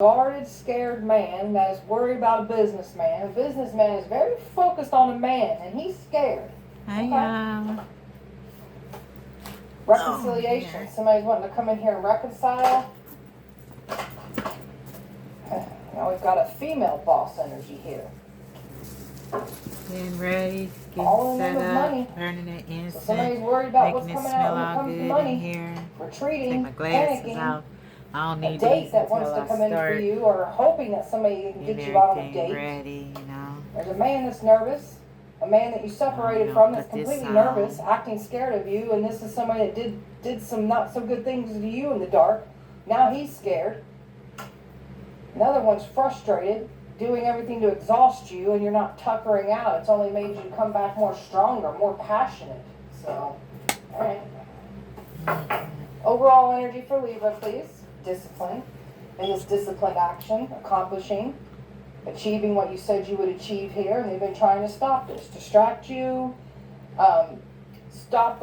guarded, scared man that is worried about a businessman. A businessman is very focused on a man, and he's scared. Hi, Okay? y'all. Reconciliation. Oh, Somebody's wanting to come in here and reconcile. Now we've got a female boss energy here. getting ready, All in the getting name set of up, money. burning that So somebody's incense, worried about making what's it coming smell out when it all comes to good in money. here. Take Retreating, my glasses panicking. off. I don't A need date these that wants until to I come in for start you, or hoping that somebody can get getting you out on a everything date. ready, you know. There's a man that's nervous, a man that you separated know, from that's put this completely on. nervous, acting scared of you, and this is somebody that did some not so good things to you in the dark. Now he's scared. Another one's frustrated, doing everything to exhaust you, and you're not tuckering out. It's only made you come back more stronger, more passionate. So, all right. Overall energy for Libra, please. Discipline. In this disciplined action, accomplishing, achieving what you said you would achieve here, and they've been trying to stop this, distract you, stop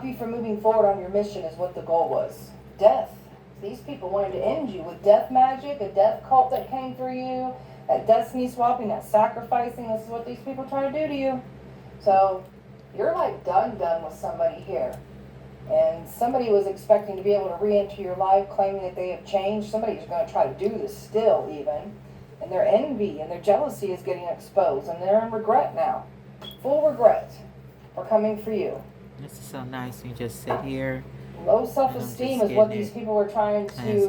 you from moving forward on your mission is what the goal was. Death. These people wanted to end you with death magic, a death cult that came through you, that destiny swapping, that sacrificing. This is what these people try to do to you. So you're like done with somebody here. And somebody was expecting to be able to re-enter your life, claiming that they have changed. Somebody's going to try to do this still, even. And their envy and their jealousy is getting exposed. And they're in regret now. Full regret for coming for you. This is so nice. You just sit here. Low self-esteem is what these people were trying to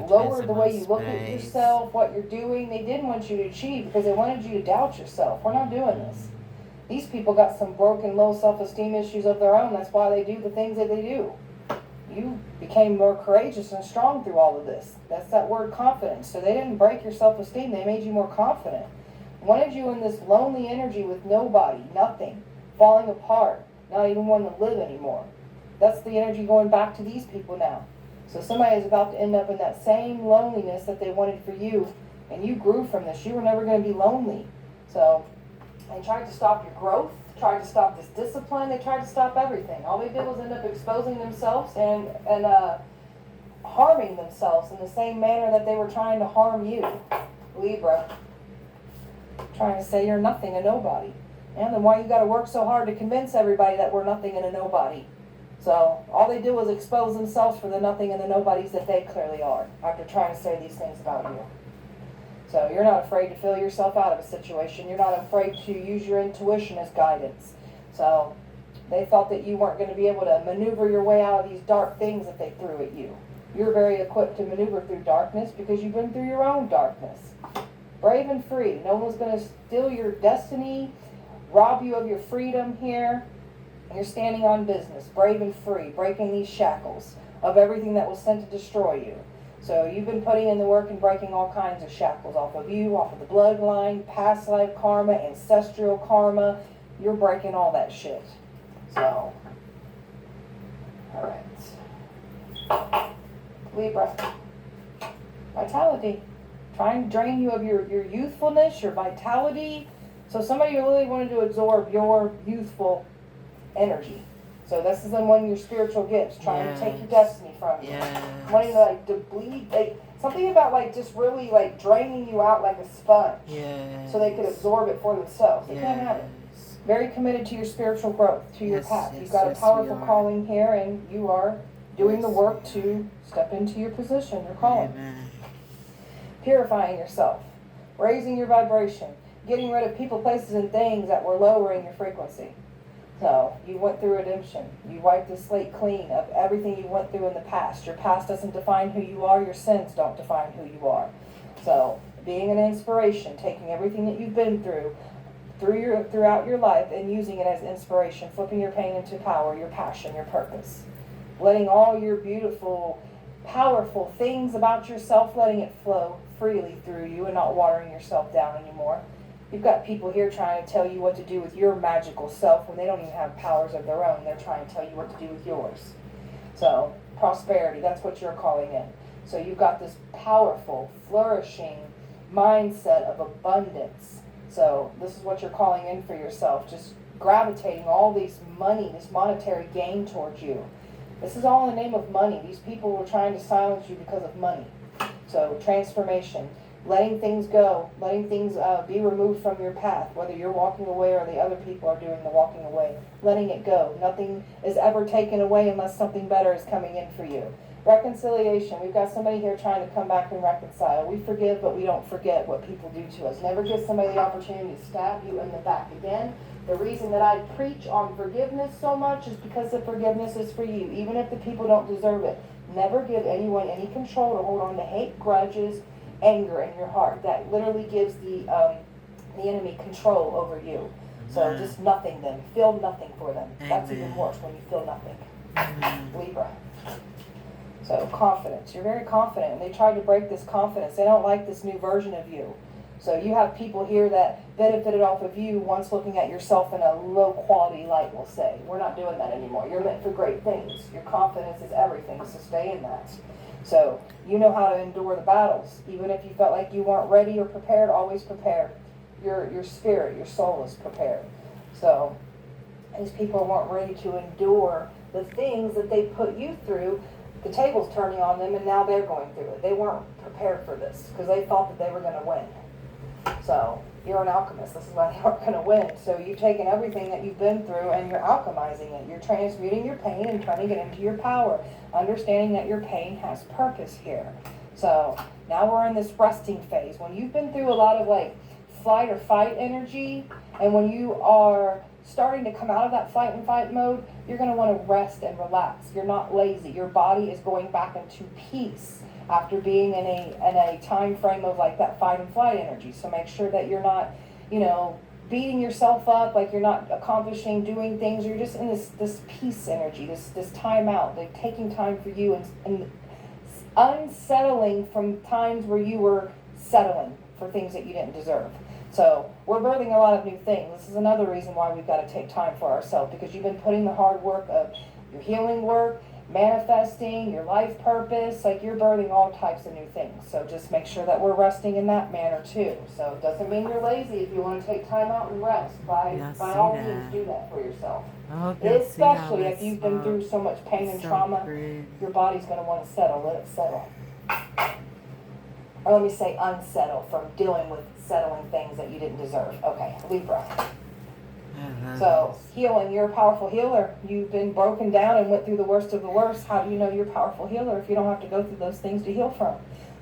lower the way you look at yourself, what you're doing. They didn't want you to achieve because they wanted you to doubt yourself. We're not doing this. These people got some broken, low self-esteem issues of their own. That's why they do the things that they do. You became more courageous and strong through all of this. That's that word confidence. So they didn't break your self-esteem. They made you more confident. Wanted you in this lonely energy with nobody, nothing, falling apart, not even wanting to live anymore. That's the energy going back to these people now. So somebody is about to end up in that same loneliness that they wanted for you, and you grew from this. You were never going to be lonely. So they tried to stop your growth, tried to stop this discipline, they tried to stop everything. All they did was end up exposing themselves and harming themselves in the same manner that they were trying to harm you, Libra. Trying to say you're nothing and nobody. And then why you got to work so hard to convince everybody that we're nothing and a nobody. So all they do is expose themselves for the nothing and the nobodies that they clearly are after trying to say these things about you. So you're not afraid to fill yourself out of a situation. You're not afraid to use your intuition as guidance. So they thought that you weren't going to be able to maneuver your way out of these dark things that they threw at you. You're very equipped to maneuver through darkness because you've been through your own darkness. Brave and free. No one's going to steal your destiny, rob you of your freedom here. You're standing on business, brave and free, breaking these shackles of everything that was sent to destroy you. So you've been putting in the work and breaking all kinds of shackles off of you, off of the bloodline, past life karma, ancestral karma. You're breaking all that shit. So, all right. Libra. Vitality. Trying to drain you of your youthfulness, your vitality. So somebody really wanted to absorb your youthful energy. So this is one of your spiritual gifts, trying to take your destiny from you. Wanting to deplete, something about just really draining you out like a sponge. So they could absorb it for themselves. They can't have it. Very committed to your spiritual growth, to your path. You've got a powerful calling here, and you are doing the work to step into your position, your calling. Purifying yourself, raising your vibration, getting rid of people, places, and things that were lowering your frequency. So you went through redemption. You wiped the slate clean of everything you went through in the past. Your past doesn't define who you are. Your sins don't define who you are. So being an inspiration, taking everything that you've been throughout your life and using it as inspiration, flipping your pain into power, your passion, your purpose. Letting all your beautiful, powerful things about yourself, letting it flow freely through you and not watering yourself down anymore. You've got people here trying to tell you what to do with your magical self when they don't even have powers of their own. They're trying to tell you what to do with yours. So, prosperity, that's what you're calling in. So you've got this powerful, flourishing mindset of abundance. So this is what you're calling in for yourself. Just gravitating all these money, this monetary gain towards you. This is all in the name of money. These people were trying to silence you because of money. So transformation, letting things go, letting things be removed from your path, whether you're walking away or the other people are doing the walking away. Letting it go. Nothing is ever taken away unless something better is coming in for you. Reconciliation. We've got somebody here trying to come back and reconcile. We forgive, but we don't forget what people do to us. Never give somebody the opportunity to stab you in the back again. The reason that I preach on forgiveness so much is because the forgiveness is for you, even if the people don't deserve it. Never give anyone any control to hold on to hate, grudges, anger in your heart. That literally gives the enemy control over you. So just nothing them. Feel nothing for them. That's even worse when you feel nothing. Libra. So confidence. You're very confident, and they tried to break this confidence. They don't like this new version of you. So you have people here that benefited off of you once looking at yourself in a low quality light, we'll say. We're not doing that anymore. You're meant for great things. Your confidence is everything, so stay in that. So you know how to endure the battles. Even if you felt like you weren't ready or prepared, always prepare. Your spirit, your soul is prepared. So these people weren't ready to endure the things that they put you through. The table's turning on them, and now they're going through it. They weren't prepared for this because they thought that they were going to win. So you're an alchemist. This is why they aren't going to win. So you've taken everything that you've been through and you're alchemizing it. You're transmuting your pain and turning it into your power, understanding that your pain has purpose here. So now we're in this resting phase. When you've been through a lot of like flight or fight energy, and when you are starting to come out of that flight and fight mode, you're going to want to rest and relax. You're not lazy. Your body is going back into peace after being in a time frame of like that fight and flight energy. So make sure that you're not, beating yourself up, like you're not accomplishing, doing things. You're just in this peace energy, this time out, like taking time for you and unsettling from times where you were settling for things that you didn't deserve. So we're birthing a lot of new things. This is another reason why we've got to take time for ourselves, because you've been putting the hard work of your healing work, manifesting, your life purpose, like you're birthing all types of new things. So just make sure that we're resting in that manner too. So it doesn't mean you're lazy if you want to take time out and rest. By all means, do that for yourself. Especially if you've been through so much pain and trauma, your body's going to want to settle. Let it settle. Or let me say unsettle from dealing with settling things that you didn't deserve. Okay, Libra. So healing, you're a powerful healer. You've been broken down and went through the worst of the worst. How do you know you're a powerful healer if you don't have to go through those things to heal from?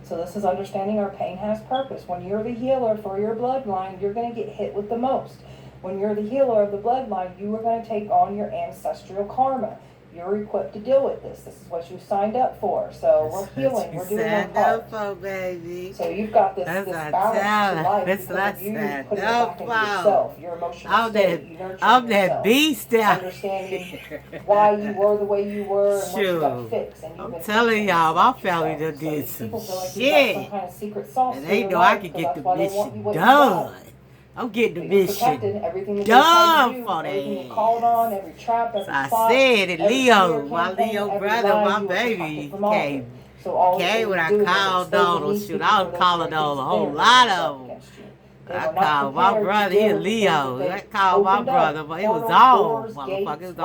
So this is understanding our pain has purpose. When you're the healer for your bloodline, you're going to get hit with the most. When you're the healer of the bloodline, you are going to take on your ancestral karma. You're equipped to deal with this. This is what you signed up for. So we're healing. We're doing our part. For, baby. So you've got this balance to life because of you putting it back into yourself. Your emotional state. You nurture I'm yourself. that beast out. Understanding why you were the way you were and what you got to fix. And I'm telling y'all, my family done did some shit. Some kind of secret sauce and they know I can get the mission done. I'm getting the mission done for them. On, every trap, every I spot, said it, Leo, campaign, my Leo brother, my baby came. So Came when I called on them. Shoot, I was calling on a whole lot of them. I called my brother, he a Leo. I called my brother, but it was on, motherfucker. It was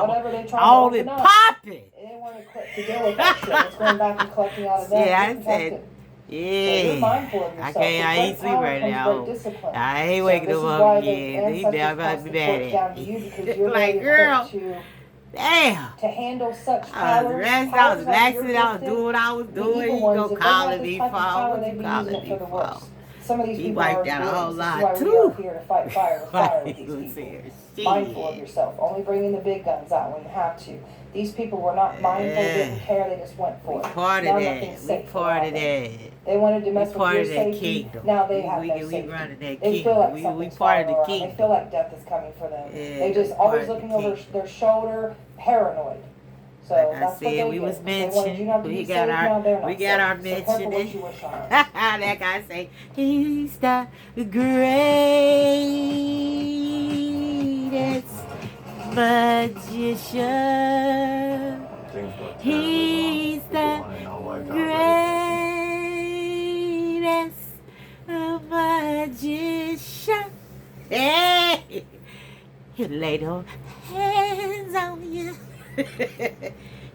on and popping. They weren't equipped to deal with that shit. It's going back and collecting out of them. Yeah, I said. Yeah, I ain't sleep right now. I ain't waking him up yet. He never about to be mad at me. Like, girl, damn. To handle such I was resting, I was relaxing, I was doing what I was doing. You gonna call me for? What you calling me for? Some of these people wiped out a whole lot too. Here to fight fire with fire with these people. Mindful of yourself. Only bringing the big guns out when you have to. These people were not mindful, didn't care, they just went for it. We part of that. We part of that. They wanted to mess with your safety. Kingdom. Now they have no safety. We running that they feel like kingdom. We part of the kingdom. They feel like death is coming for them. Yeah, they just always looking over their shoulder, paranoid. So like that's I said, we was mentioned. We got our mentioning. So that guy say, he's the greatest magician. He's the greatest magician. Hey, he laid her hands on you.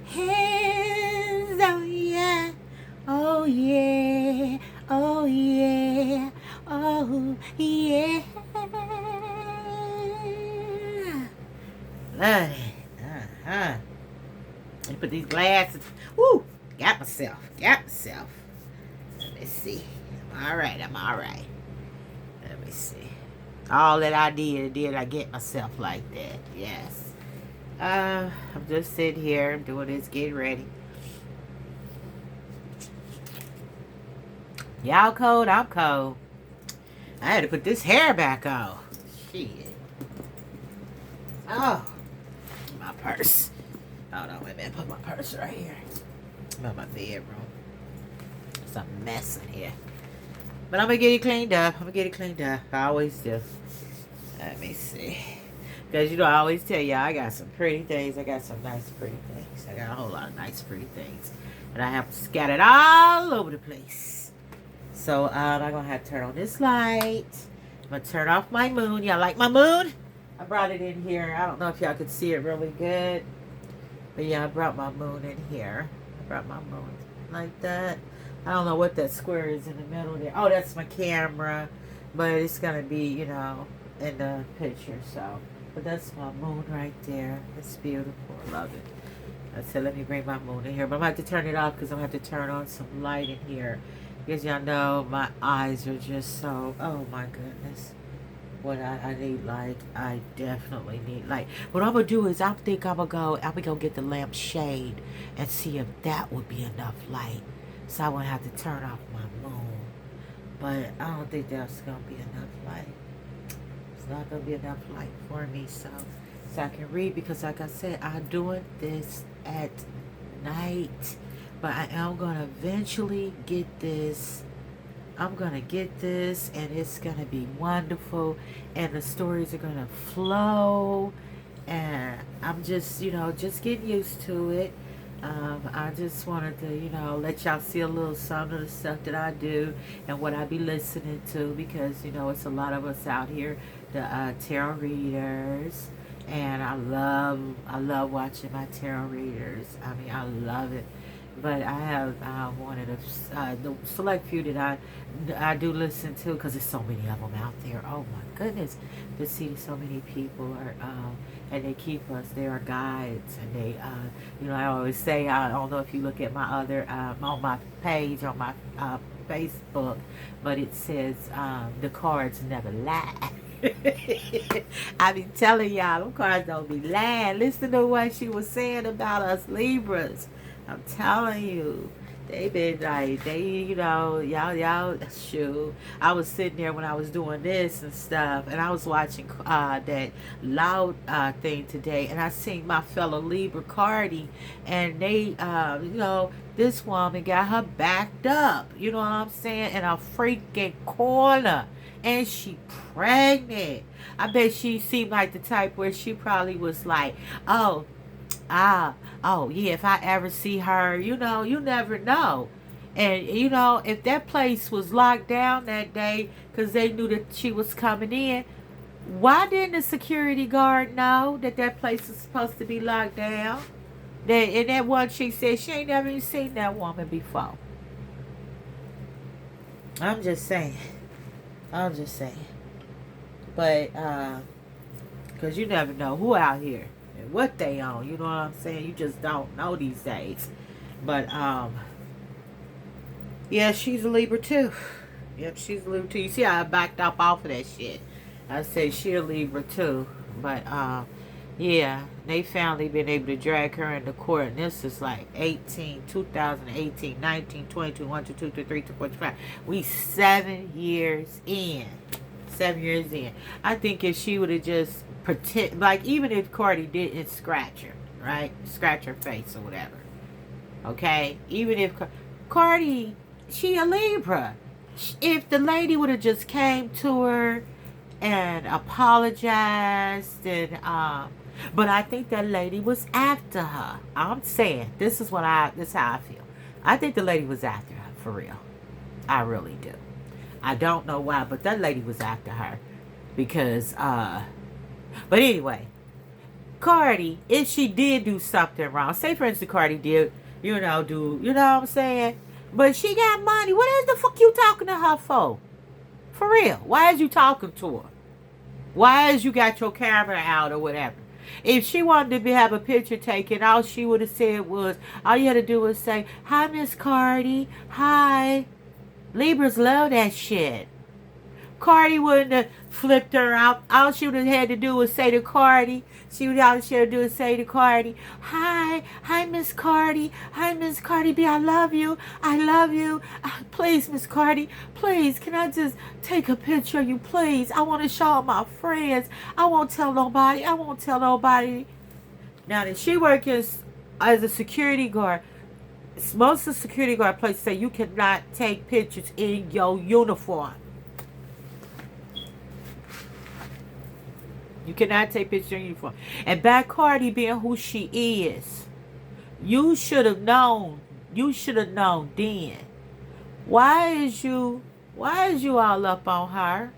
Hands on you. Oh yeah. Yeah. Love it. Let me put these glasses. Woo! Got myself. Let me see. I'm alright. Let me see. All that I did I get myself like that? Yes. I'm just sitting here doing this, getting ready. Y'all cold? I'm cold. I had to put this hair back on. Shit. Oh. My purse. Hold on, wait a minute. Put my purse right here. I'm in my bedroom. It's a mess in here. But I'm going to get it cleaned up. I always do. Let me see. Because, I always tell y'all, I got some pretty things. I got some nice pretty things. I got a whole lot of nice pretty things. And I have scattered all over the place. So, I'm going to have to turn on this light. I'm going to turn off my moon. Y'all like my moon? I brought it in here. I don't know if y'all could see it really good. But yeah, I brought my moon in here. I brought my moon like that. I don't know what that square is in the middle there. Oh, that's my camera. But it's going to be, in the picture. So, but that's my moon right there. It's beautiful. I love it. I said, let me bring my moon in here. But I'm going to have to turn it off because I'm going to have to turn on some light in here. Because y'all know my eyes are just so, oh my goodness. What I need light. I definitely need light. What I'm going to do is I'm going to go get the lamp shade and see if that would be enough light. So I won't have to turn off my moon. But I don't think that's going to be enough light. It's not going to be enough light for me. So I can read because like I said, I'm doing this at night. But I am going to eventually get this. I'm going to get this and it's going to be wonderful. And the stories are going to flow. And I'm just, just getting used to it. I just wanted to, let y'all see a little some of the stuff that I do and what I be listening to because, it's a lot of us out here, the tarot readers. And I love watching my tarot readers. I mean, I love it. But I have one of the select few that I do listen to because there's so many of them out there. Oh my goodness, to see so many people are and they keep us. They are guides, and they I always say I don't know if you look at my other on my page on my Facebook, but it says the cards never lie. I be telling y'all, them cards don't be lying. Listen to what she was saying about us Libras. I'm telling you, they been like, y'all, shoot. I was sitting there when I was doing this and stuff, and I was watching that loud thing today, and I seen my fellow Libra Cardi, and they, this woman got her backed up, you know what I'm saying, in a freaking corner, and she pregnant. I bet she seemed like the type where she probably was like, oh yeah, if I ever see her, you never know. And, if that place was locked down that day because they knew that she was coming in, why didn't the security guard know that place was supposed to be locked down? And that one chick said she ain't never even seen that woman before. I'm just saying. But, because you never know who out here. What they on, you know what I'm saying? You just don't know these days. But yeah, she's a Libra too. Yep, she's a Libra too. You see how I backed up off of that shit. I said she a Libra too. But yeah, they finally been able to drag her into court, and this is like 2018, 19, 22, 1, 2, 3, 3, 4, 5. We 7 years in. 7 years in. I think if she would have just pretend, like even if Cardi didn't scratch her, right? Scratch her face or whatever. Okay? Even if Cardi, she a Libra. If the lady would have just came to her and apologized and but I think that lady was after her. I'm saying, this is how I feel. I think the lady was after her, for real. I really do. I don't know why, but that lady was after her. Because, but anyway, Cardi, if she did do something wrong, say for instance Cardi did, you know what I'm saying? But she got money. What is the fuck you talking to her for? For real. Why is you talking to her? Why is you got your camera out or whatever? If she wanted to have a picture taken, all she would have said was, all you had to do was say, hi, Miss Cardi. Hi. Libras love that shit. Cardi wouldn't have flipped her out. All she would have had to do was say to Cardi. All she had to do was say to Cardi, hi, Miss Cardi. Hi, Miss Cardi B. I love you. I love you. Please, Miss Cardi. Please, can I just take a picture of you, please? I want to show all my friends. I won't tell nobody. I won't tell nobody. Now, that she works as a security guard, most of the security guard places say you cannot take pictures in your uniform. You cannot take pictures in your uniform. And by Cardi being who she is, you should have known. You should have known then. Why is you all up on her?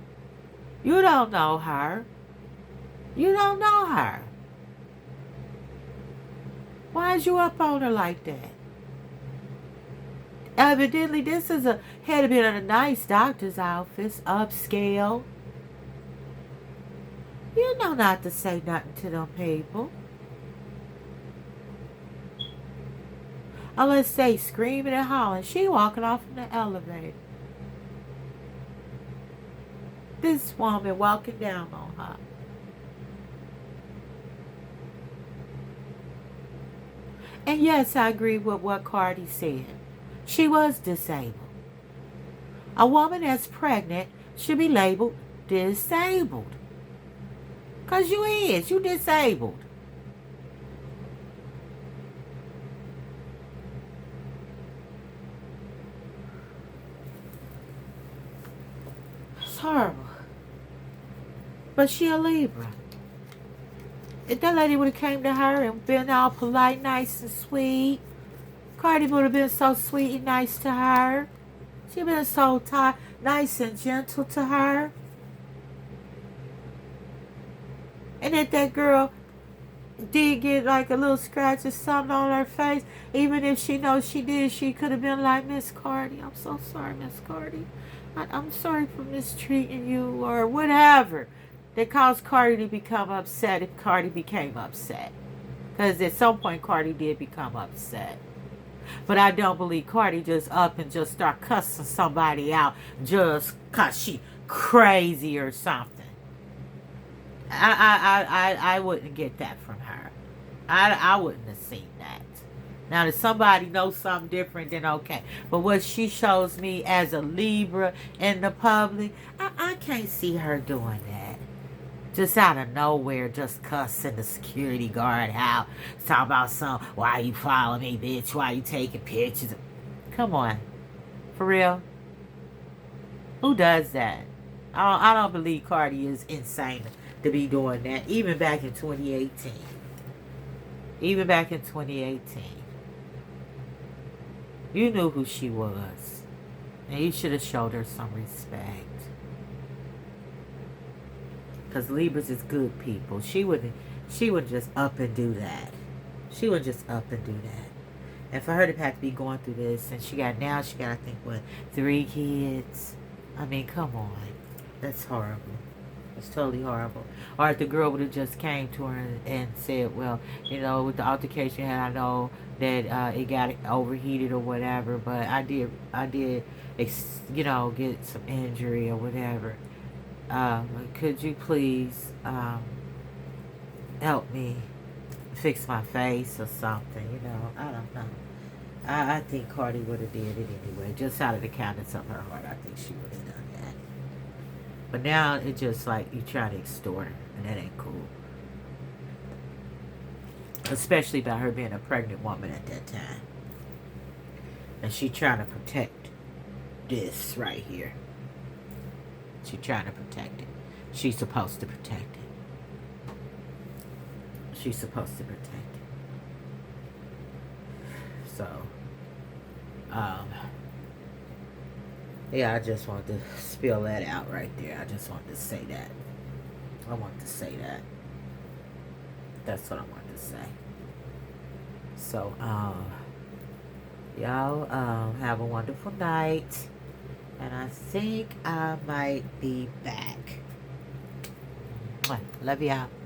You don't know her. You don't know her. Why is you up on her like that? Evidently, this had to be in a nice doctor's office, upscale. You know not to say nothing to them people. Unless they screaming and hollering. She walking off in the elevator. This woman walking down on her. And yes, I agree with what Cardi said. She was disabled. A woman that's pregnant should be labeled disabled. Because you is. You disabled. It's horrible. But she a Libra. If that lady would have came to her and been all polite, nice and sweet, Cardi would have been so sweet and nice to her. She'd been so nice and gentle to her. And if that girl did get like a little scratch or something on her face, even if she knows she did, she could have been like, Miss Cardi, I'm so sorry, Miss Cardi. I'm sorry for mistreating you or whatever. That caused Cardi to become upset if Cardi became upset. Because at some point Cardi did become upset. But I don't believe Cardi just up and just start cussing somebody out just because she crazy or something. I wouldn't get that from her. I wouldn't have seen that. Now, if somebody knows something different, then okay. But what she shows me as a Libra in the public, I can't see her doing that. Just out of nowhere, just cussing the security guard out. Talking about why you following me, bitch? Why you taking pictures? Come on. For real? Who does that? I don't believe Cardi is insane to be doing that. Even back in 2018. Even back in 2018. You knew who she was. And you should have showed her some respect. Because Libras is good people. She wouldn't just up and do that. She wouldn't just up and do that. And for her to have to be going through this, and she got, I think, 3 kids. I mean, come on. That's horrible. It's totally horrible. Or if the girl would have just came to her and said, well, with the altercation, I know that it got overheated or whatever, but I did, get some injury or whatever. Could you please help me fix my face or something? I don't know. I think Cardi would have did it anyway. Just out of the kindness of her heart, I think she would have done that. But now it's just like you try to extort her, and that ain't cool. Especially by her being a pregnant woman at that time. And she trying to protect this right here. She's trying to protect it. She's supposed to protect it. She's supposed to protect it. So, yeah, I just wanted to spill that out right there. I just wanted to say that. I want to say that. That's what I wanted to say. So, y'all, have a wonderful night. And I think I might be back. Love y'all.